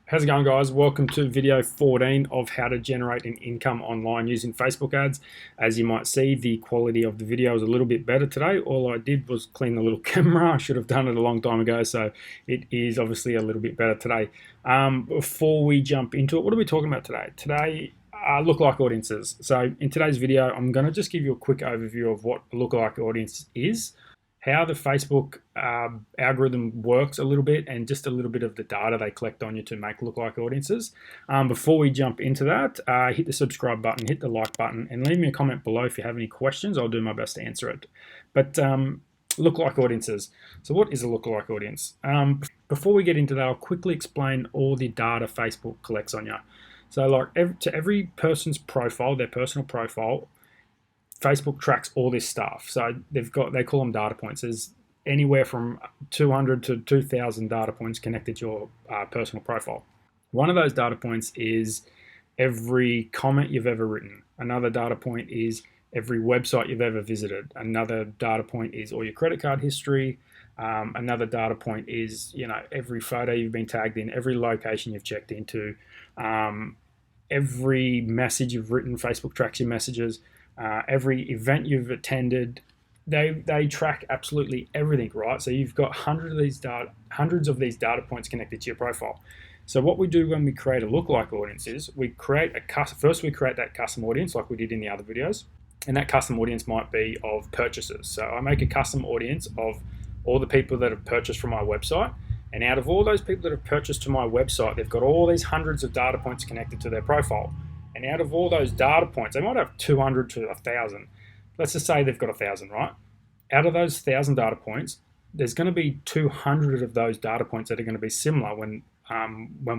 How's it going, guys? Welcome to video 14 of how to generate an income online using Facebook ads. As you might see, the quality of the video is a little bit better today. All I did was clean the little camera. I should have done it a long time ago, so it is obviously a little bit better today. Before we jump into it, what are we talking about today? Today, lookalike audiences. So in today's video, I'm going to just give you a quick overview of what a lookalike audience is, how the Facebook algorithm works a little bit, and just a little bit of the data they collect on you to make lookalike audiences. Before we jump into that, hit the subscribe button, hit the like button, and leave me a comment below if you have any questions. I'll do my best to answer it. But lookalike audiences. So what is a lookalike audience? Before we get into that, I'll quickly explain all the data Facebook collects on you. So like to every person's profile, their personal profile, Facebook tracks all this stuff. So they call them data points. There's anywhere from 200 to 2,000 data points connected to your personal profile. One of those data points is every comment you've ever written. Another data point is every website you've ever visited. Another data point is all your credit card history. Another data point is, every photo you've been tagged in, every location you've checked into, every message you've written. Facebook tracks your messages. Every event you've attended, they track absolutely everything, right? So you've got hundreds of these data points connected to your profile. So what we do when we create a lookalike audience is we create that custom audience like we did in the other videos, and that custom audience might be of purchases. So I make a custom audience of all the people that have purchased from my website, and out of all those people that have purchased to my website, they've got all these hundreds of data points connected to their profile. And out of all those data points, they might have 200 to 1,000. Let's just say they've got 1,000, right? Out of those 1,000 data points, there's going to be 200 of those data points that are going to be similar when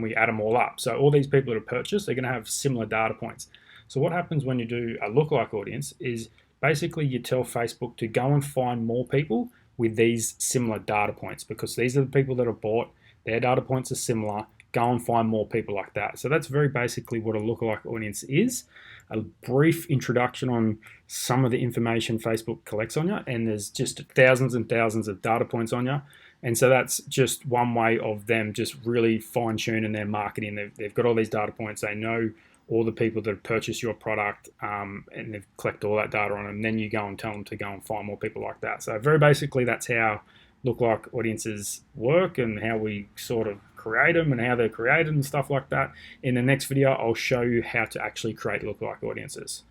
we add them all up. So all these people that have purchased, they're going to have similar data points. So what happens when you do a lookalike audience is basically you tell Facebook to go and find more people with these similar data points, because these are the people that have bought, their data points are similar. Go and find more people like that. So that's very basically what a lookalike audience is. A brief introduction on some of the information Facebook collects on you, and there's just thousands and thousands of data points on you. And so that's just one way of them just really fine-tuning their marketing. They've got all these data points. They know all the people that have purchased your product, and they've collected all that data on them. And then you go and tell them to go and find more people like that. So very basically, that's how lookalike audiences work and how we sort of create them and how they're created and stuff like that. In the next video, I'll show you how to actually create lookalike audiences.